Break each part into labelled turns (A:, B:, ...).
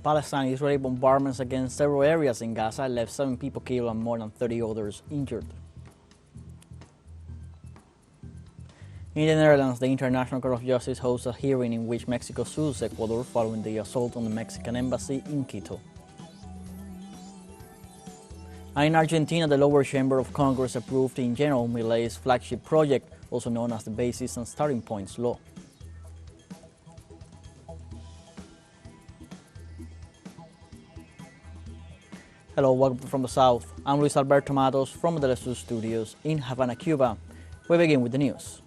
A: Palestine, Israeli bombardments against several areas in Gaza left 7 people killed and more than 30 others injured. In the Netherlands, the International Court of Justice hosts a hearing in which Mexico sues Ecuador following the assault on the Mexican embassy in Quito. And in Argentina, the lower chamber of Congress approved in general Milei's flagship project, also known as the Basis and Starting Points Law. Hello, welcome from the South. I'm Luis Alberto Matos from the teleSUR studios in Havana, Cuba. We begin with the news.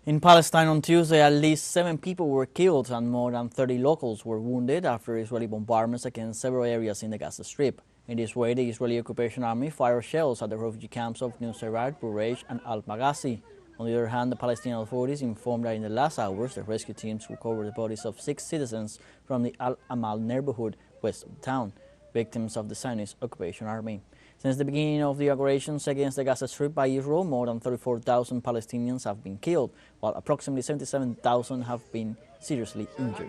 A: In Palestine on Tuesday, at least 7 people were killed and more than 30 locals were wounded after Israeli bombardments against several areas in the Gaza Strip. In this way, the Israeli occupation army fired shells at the refugee camps of Nuseirat, Bureij and Al-Maghazi. On the other hand, the Palestinian authorities informed that in the last hours, the rescue teams recovered the bodies of 6 citizens from the Al-Amal neighborhood west of the town, victims of the Zionist occupation army. Since the beginning of the aggressions against the Gaza Strip by Israel, more than 34,000 Palestinians have been killed, while approximately 77,000 have been seriously injured.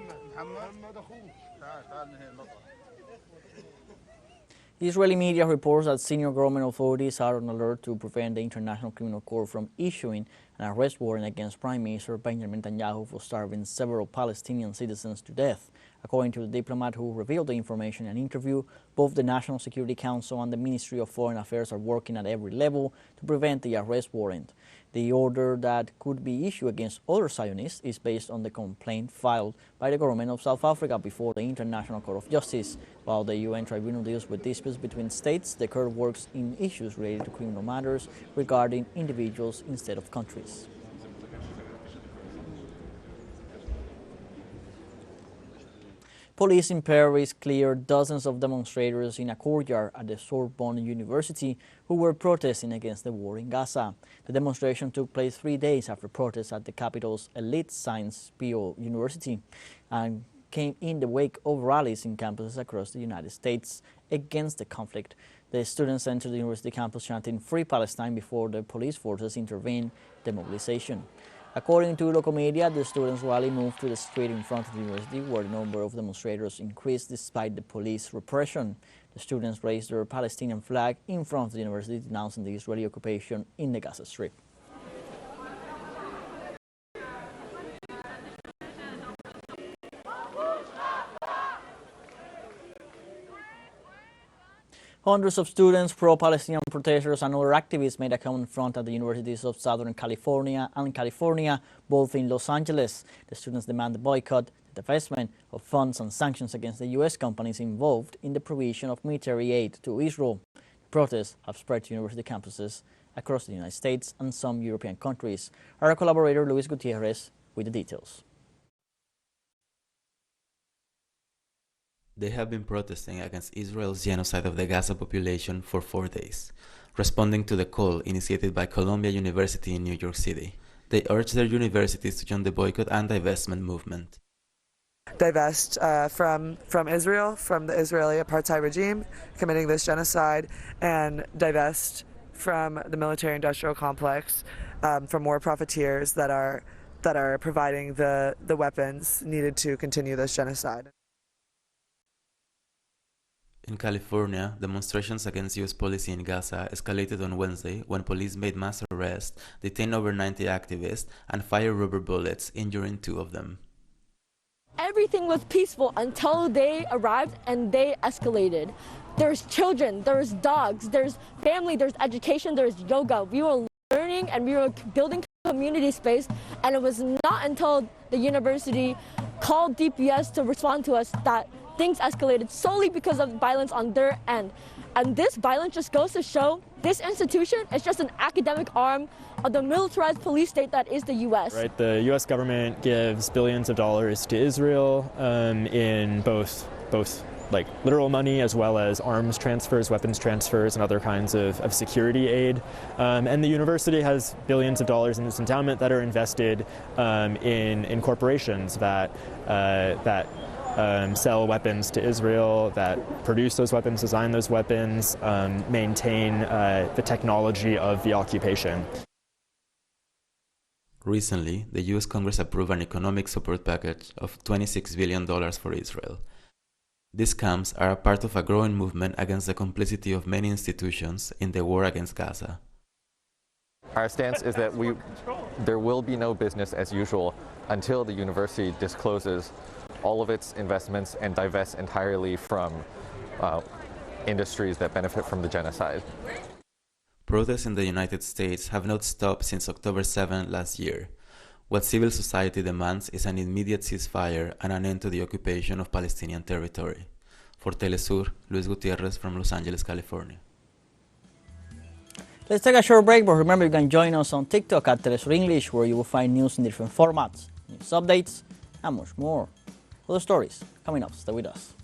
A: Israeli media reports that senior government authorities are on alert to prevent the International Criminal Court from issuing an arrest warrant against Prime Minister Benjamin Netanyahu for starving several Palestinian citizens to death. According to the diplomat who revealed the information in an interview, both the National Security Council and the Ministry of Foreign Affairs are working at every level to prevent the arrest warrant. The order that could be issued against other Zionists is based on the complaint filed by the government of South Africa before the International Court of Justice. While the UN Tribunal deals with disputes between states, the court works in issues related to criminal matters regarding individuals instead of countries. Police in Paris cleared dozens of demonstrators in a courtyard at the Sorbonne University who were protesting against the war in Gaza. The demonstration took place 3 days after protests at the capital's elite science PO University and came in the wake of rallies in campuses across the United States against the conflict. The students entered the university campus chanting "Free Palestine" before the police forces intervened the mobilization. According to local media, the students' rally moved to the street in front of the university, where the number of demonstrators increased despite the police repression. The students raised their Palestinian flag in front of the university, denouncing the Israeli occupation in the Gaza Strip. Hundreds of students, pro-Palestinian protesters and other activists made a common front at the universities of Southern California and California, both in Los Angeles. The students demand the boycott, the divestment of funds and sanctions against the U.S. companies involved in the provision of military aid to Israel. The protests have spread to university campuses across the United States and some European countries. Our collaborator Luis Gutierrez with the details.
B: They have been protesting against Israel's genocide of the Gaza population for 4 days, responding to the call initiated by Columbia University in New York City. They urge their universities to join the boycott and divestment movement.
C: Divest from Israel, from the Israeli apartheid regime committing this genocide, and divest from the military-industrial complex, from war profiteers that are providing the weapons needed to continue this genocide.
B: In California, demonstrations against U.S. policy in Gaza escalated on Wednesday when police made mass arrests, detained over 90 activists, and fired rubber bullets, injuring 2 of them.
D: Everything was peaceful until they arrived and they escalated. There's children, there's dogs, there's family, there's education, there's yoga. We were learning and we were building community space, and it was not until the university called DPS to respond to us that things escalated solely because of violence on their end. And this violence just goes to show this institution is just an academic arm of the militarized police state that is the U.S.
E: Right, the U.S. government gives billions of dollars to Israel in both like literal money as well as arms transfers, weapons transfers, and other kinds of security aid. And the university has billions of dollars in its endowment that are invested in corporations that sell weapons to Israel, that produce those weapons, design those weapons, maintain the technology of the occupation.
B: Recently, the US Congress approved an economic support package of $26 billion for Israel. These camps are a part of a growing movement against the complicity of many institutions in the war against Gaza.
F: Our stance is that there will be no business as usual until the university discloses all of its investments and divests entirely from industries that benefit from the genocide.
B: Protests in the United States have not stopped since October 7 last year. What civil society demands is an immediate ceasefire and an end to the occupation of Palestinian territory. For teleSUR, Luis Gutierrez from Los Angeles, California.
A: Let's take a short break, but remember you can join us on TikTok at teleSUR English, where you will find news in different formats, news updates, and much more. Other stories coming up. Stay with us.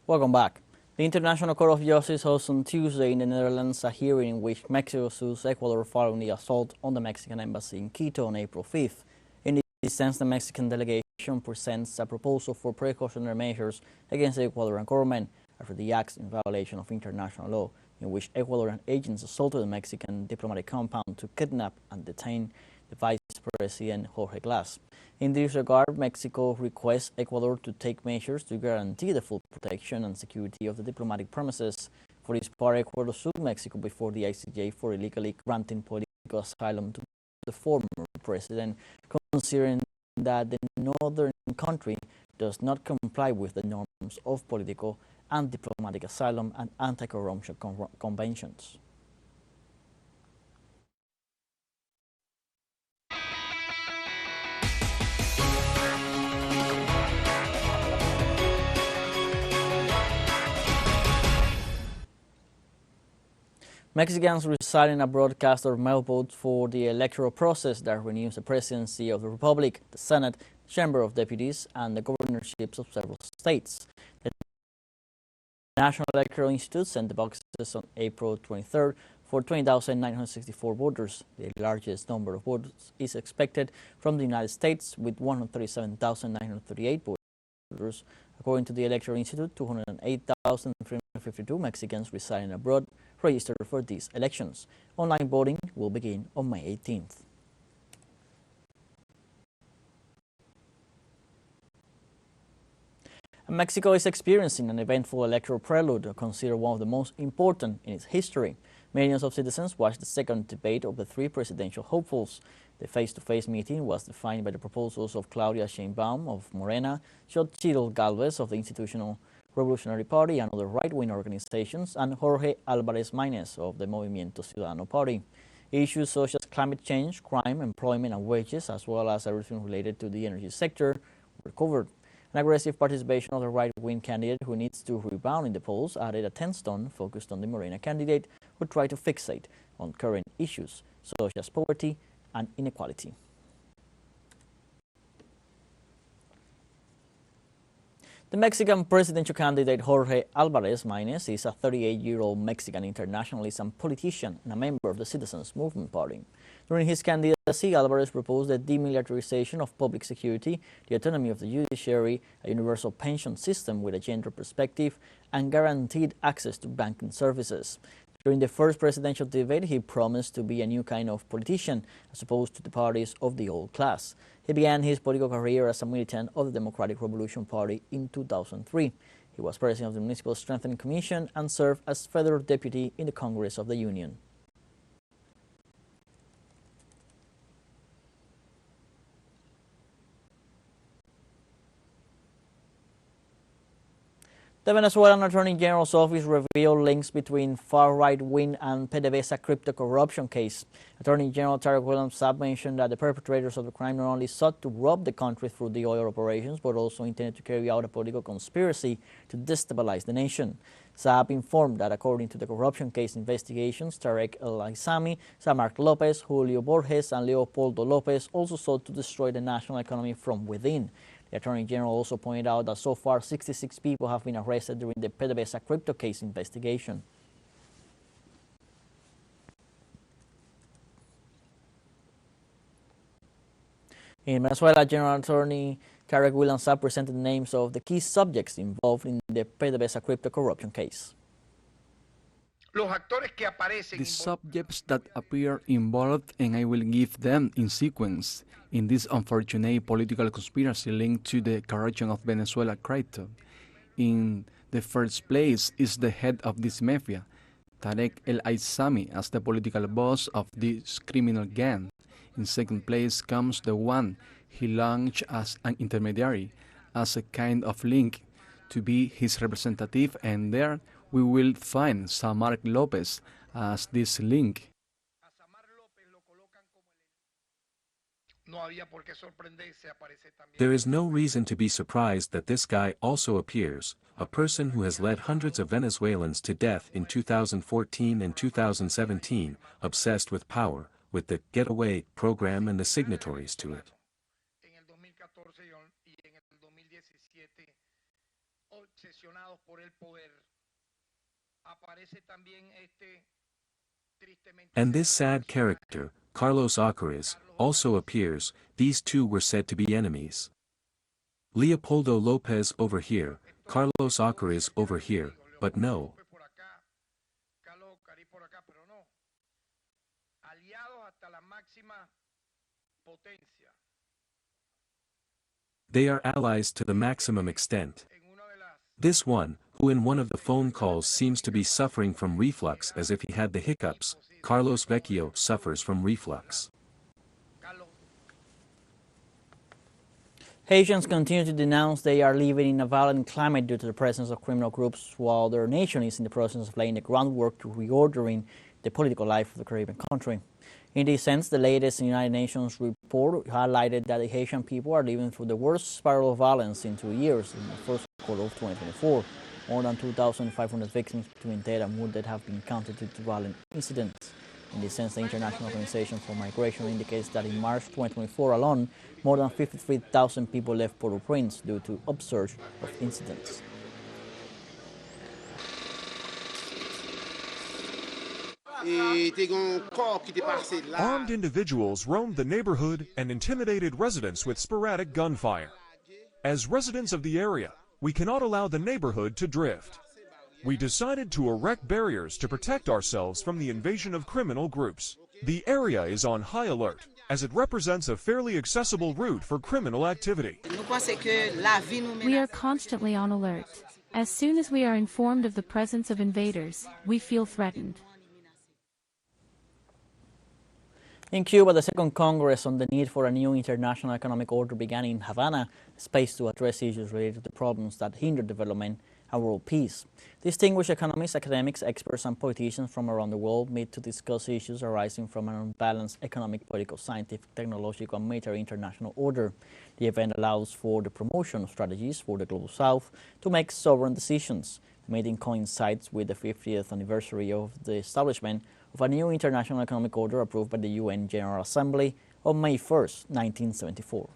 A: Welcome back. The International Court of Justice hosts on Tuesday in the Netherlands a hearing in which Mexico sues Ecuador following the assault on the Mexican embassy in Quito on April 5th. In this sense, the Mexican delegation presents a proposal for precautionary measures against the Ecuadorian government after the acts in violation of international law, in which Ecuadorian agents assaulted the Mexican diplomatic compound to kidnap and detain the Vice President Jorge Glass. In this regard, Mexico requests Ecuador to take measures to guarantee the full protection and security of the diplomatic premises. For its part, Ecuador sued Mexico before the ICJ for illegally granting political asylum to the former president, considering that the northern country does not comply with the norms of political and diplomatic asylum and anti-corruption conventions. Mexicans residing abroad cast their mail votes for the electoral process that renews the presidency of the Republic, the Senate, the Chamber of Deputies, and the governorships of several states. The National Electoral Institute sent the boxes on April 23rd for 20,964 voters. The largest number of votes is expected from the United States, with 137,938 voters. According to the Electoral Institute, 208,352 Mexicans residing abroad registered for these elections. Online voting will begin on May 18th. Mexico is experiencing an eventful electoral prelude, considered one of the most important in its history. Millions of citizens watched the second debate of the three presidential hopefuls. The face-to-face meeting was defined by the proposals of Claudia Sheinbaum of Morena, Xochitl Galvez of the Institutional Revolutionary Party and other right-wing organizations, and Jorge Alvarez Maínez of the Movimiento Ciudadano Party. Issues such as climate change, crime, employment and wages, as well as everything related to the energy sector, were covered. An aggressive participation of the right-wing candidate, who needs to rebound in the polls, added a tense tone focused on the Morena candidate, who tried to fixate on current issues such as poverty and inequality. The Mexican presidential candidate Jorge Alvarez Maínez is a 38-year-old Mexican internationalist and politician and a member of the Citizens Movement Party. During his candidacy, Alvarez proposed the demilitarization of public security, the autonomy of the judiciary, a universal pension system with a gender perspective, and guaranteed access to banking services. During the first presidential debate, he promised to be a new kind of politician, as opposed to the parties of the old class. He began his political career as a militant of the Democratic Revolution Party in 2003. He was president of the Municipal Strengthening Commission and served as federal deputy in the Congress of the Union. The Venezuelan Attorney General's office revealed links between far-right wing and PDVSA crypto corruption case. Attorney General Tarek William Saab mentioned that the perpetrators of the crime not only sought to rob the country through the oil operations, but also intended to carry out a political conspiracy to destabilize the nation. Saab informed that according to the corruption case investigations, Tarek El-Aissami, Samark Lopez, Julio Borges, and Leopoldo Lopez also sought to destroy the national economy from within. The Attorney General also pointed out that so far 66 people have been arrested during the PDVSA crypto case investigation. In Venezuela, General Attorney Tarek William Saab presented the names of the key subjects involved in the PDVSA crypto corruption case.
G: The subjects that appear involved, and I will give them in sequence, in this unfortunate political conspiracy linked to the corruption of Venezuela crypto. In the first place is the head of this mafia, Tarek El-Aissami, as the political boss of this criminal gang. In second place comes the one he launched as an intermediary, as a kind of link to be his representative, and there we will find Samark Lopez as this link.
H: There is no reason to be surprised that this guy also appears, a person who has led hundreds of Venezuelans to death in 2014 and 2017, obsessed with power, with the Getaway program and the signatories to it. And this sad character, Carlos Alcaraz, also appears. These two were said to be enemies. Leopoldo Lopez over here, Carlos Alcaraz over here, but no. They are allies to the maximum extent. This one, who in one of the phone calls seems to be suffering from reflux as if he had the hiccups, Carlos Vecchio, suffers from reflux.
A: Haitians continue to denounce they are living in a violent climate due to the presence of criminal groups, while their nation is in the process of laying the groundwork to reordering the political life of the Caribbean country. In this sense, the latest United Nations report highlighted that the Haitian people are living through the worst spiral of violence in 2 years in the first quarter of 2024. More than 2,500 victims between dead and wounded have been counted due to violent incidents. In this sense, the International Organization for Migration indicates that in March 2024 alone, more than 53,000 people left Port-au-Prince due to upsurge of incidents.
I: Armed individuals roamed the neighborhood and intimidated residents with sporadic gunfire. As residents of the area, we cannot allow the neighborhood to drift. We decided to erect barriers to protect ourselves from the invasion of criminal groups. The area is on high alert, as it represents a fairly accessible route for criminal activity.
J: We are constantly on alert. As soon as we are informed of the presence of invaders, we feel threatened.
A: In Cuba, the Second Congress on the need for a new international economic order began in Havana, a space to address issues related to problems that hinder development and world peace. Distinguished economists, academics, experts, and politicians from around the world meet to discuss issues arising from an unbalanced economic, political, scientific, technological, and military international order. The event allows for the promotion of strategies for the Global South to make sovereign decisions. The meeting coincides with the 50th anniversary of the establishment of a new international economic order approved by the UN General Assembly on May 1st, 1974.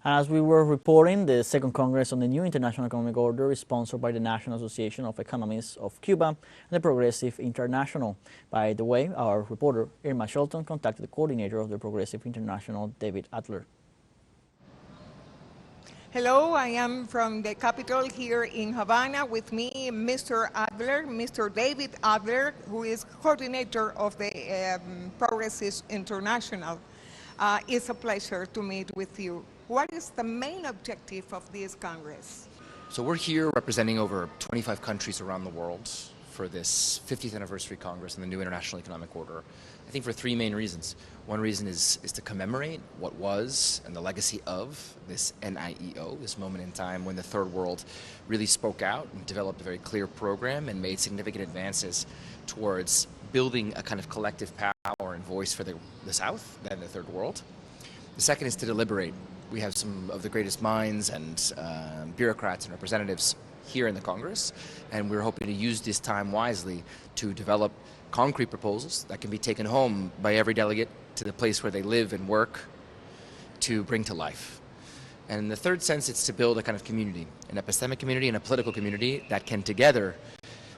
A: As we were reporting, the Second Congress on the new International Economic Order is sponsored by the National Association of Economists of Cuba and the Progressive International. By the way, our reporter Irma Shelton contacted the coordinator of the Progressive International, David Adler.
K: Hello, I am from the capital here in Havana. With me, Mr. Adler, Mr. David Adler, who is coordinator of the Progressive International. It's a pleasure to meet with you. What is the main objective of this Congress?
L: So we're here representing over 25 countries around the world for this 50th anniversary Congress on the new International Economic Order. I think for three main reasons. One reason is to commemorate what was and the legacy of this NIEO, this moment in time when the Third World really spoke out and developed a very clear program and made significant advances towards building a kind of collective power and voice for the South and the Third World. The second is to deliberate. We have some of the greatest minds and bureaucrats and representatives here in the Congress, and we're hoping to use this time wisely to develop concrete proposals that can be taken home by every delegate to the place where they live and work to bring to life. And in the third sense, it's to build a kind of community, an epistemic community and a political community that can together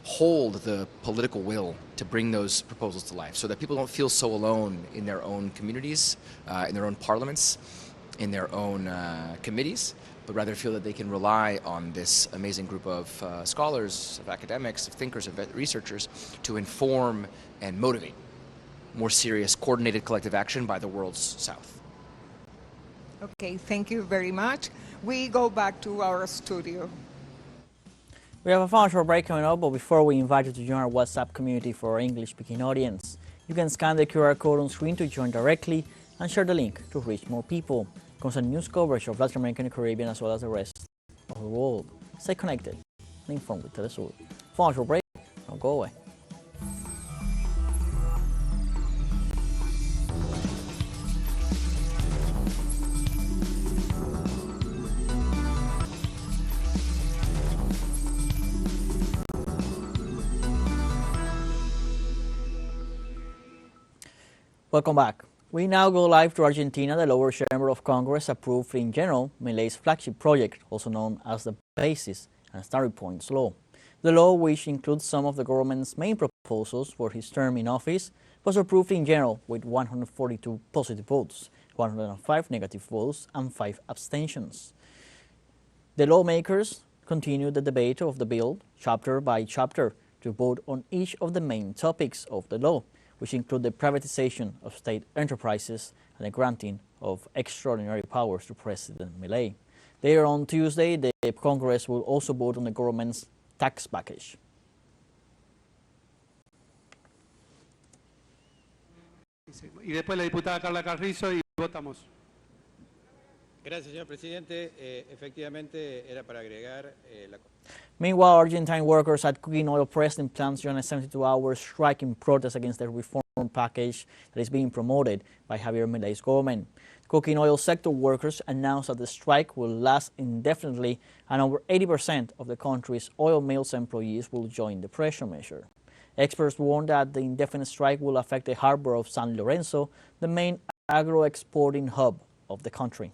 L: hold the political will to bring those proposals to life so that people don't feel so alone in their own communities, in their own parliaments, in their own committees, but rather feel that they can rely on this amazing group of scholars, of academics, of thinkers, of researchers to inform and motivate more serious, coordinated collective action by the world's South.
K: Okay, thank you very much. We go back to our studio.
A: We have a fun short break coming up, but before we invite you to join our WhatsApp community for our English-speaking audience, you can scan the QR code on screen to join directly and share the link to reach more people. Constant news coverage of Latin America and the Caribbean as well as the rest of the world. Stay connected and informed with teleSUR. Fun short break, don't go away. Welcome back. We now go live to Argentina. The lower chamber of Congress approved in general Milei's flagship project, also known as the Basis and Starting Points Law. The law, which includes some of the government's main proposals for his term in office, was approved in general with 142 positive votes, 105 negative votes, and 5 abstentions. The lawmakers continued the debate of the bill chapter by chapter to vote on each of the main topics of the law, which include the privatization of state enterprises and the granting of extraordinary powers to President Milei. Later on Tuesday, the Congress will also vote on the government's tax package.
M: Y después la diputada Carla Carrizo y votamos.
N: Gracias, señor presidente. Efectivamente, era para agregar la...
A: Meanwhile, Argentine workers at cooking oil pressing plants joined a 72-hour strike in protest against the reform package that is being promoted by Javier Milei's government. Cooking oil sector workers announced that the strike will last indefinitely, and over 80% of the country's oil mills employees will join the pressure measure. Experts warn that the indefinite strike will affect the harbor of San Lorenzo, the main agro-exporting hub of the country.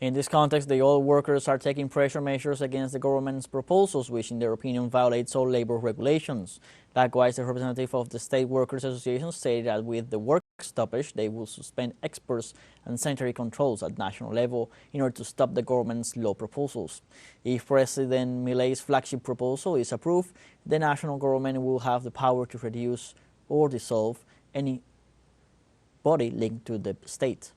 A: In this context, the oil workers are taking pressure measures against the government's proposals, which in their opinion violates all labor regulations. Likewise, the representative of the State Workers Association stated that with the work stoppage, they will suspend exports and sanitary controls at national level in order to stop the government's law proposals. If President Milei's flagship proposal is approved, the national government will have the power to reduce or dissolve any body linked to the state.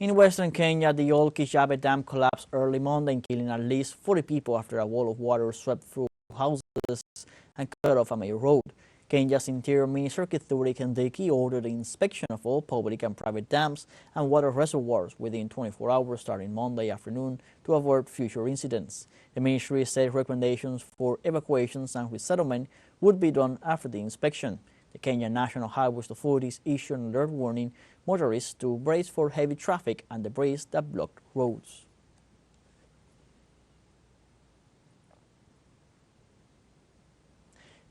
A: In western Kenya, the old Kijabe Dam collapsed early Monday, killing at least 40 people after a wall of water swept through houses and cut off a major road. Kenya's Interior Minister Kithure Kindiki ordered the inspection of all public and private dams and water reservoirs within 24 hours starting Monday afternoon to avoid future incidents. The ministry said recommendations for evacuations and resettlement would be done after the inspection. The Kenya National Highways Authorities issued an alert warning motorists to brace for heavy traffic and debris that blocked roads.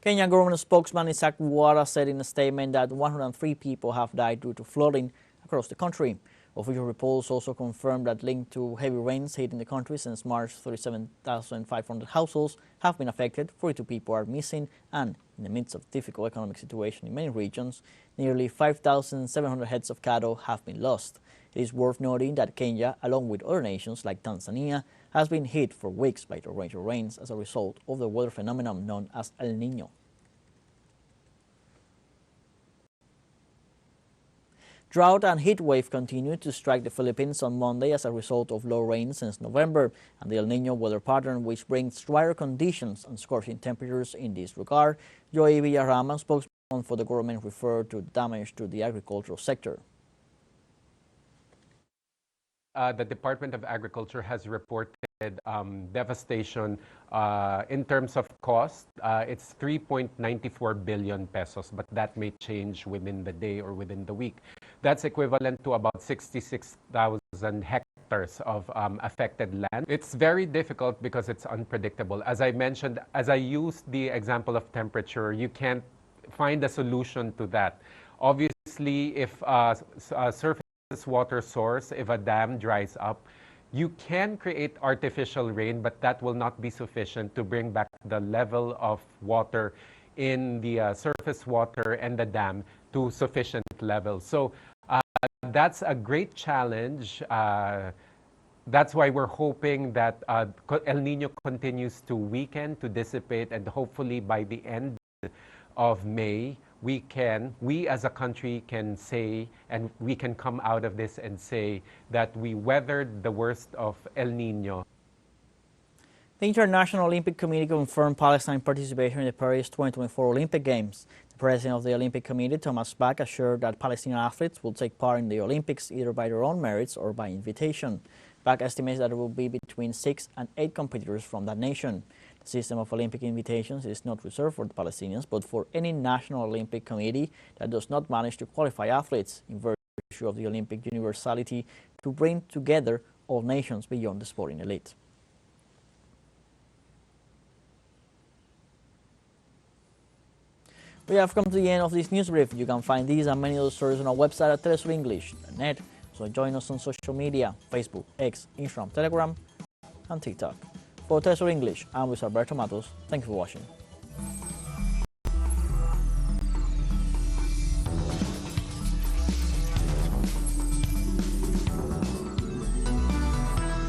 A: Kenya government spokesman Isaac Wara said in a statement that 103 people have died due to flooding across the country. Official reports also confirmed that linked to heavy rains hitting the country since March, 37,500 households have been affected, 42 people are missing, and in the midst of difficult economic situation in many regions, nearly 5,700 heads of cattle have been lost. It is worth noting that Kenya, along with other nations like Tanzania, has been hit for weeks by torrential rains as a result of the weather phenomenon known as El Niño. Drought and heat wave continued to strike the Philippines on Monday as a result of low rain since November and the El Niño weather pattern, which brings drier conditions and scorching temperatures in this regard. Joey Villarama, spokesman for the government, referred to damage to the agricultural sector.
O: The Department of Agriculture has reported devastation in terms of cost. It's 3.94 billion pesos, but that may change within the day or within the week. That's equivalent to about 66,000 hectares of affected land. It's very difficult because it's unpredictable. As I mentioned, as I used the example of temperature, you can't find a solution to that. Obviously, if a surface water source, if a dam dries up, you can create artificial rain, but that will not be sufficient to bring back the level of water in the surface water and the dam to sufficient levels. So that's a great challenge. That's why we're hoping that El Niño continues to weaken, to dissipate, and hopefully by the end of May, we as a country can say, and we can come out of this and say that we weathered the worst of El Niño.
A: The International Olympic Committee confirmed Palestine participation in the Paris 2024 Olympic Games. The president of the Olympic Committee, Thomas Bach, assured that Palestinian athletes will take part in the Olympics either by their own merits or by invitation. Bach estimates that there will be between 6 and 8 competitors from that nation. The system of Olympic invitations is not reserved for the Palestinians, but for any National Olympic Committee that does not manage to qualify athletes, in virtue of the Olympic universality to bring together all nations beyond the sporting elite. We have come to the end of this news brief. You can find these and many other stories on our website at telesurenglish.net. So join us on social media, Facebook, X, Instagram, Telegram, and TikTok. For TeleSUR English, I'm Luis Alberto Matos. Thank you for watching.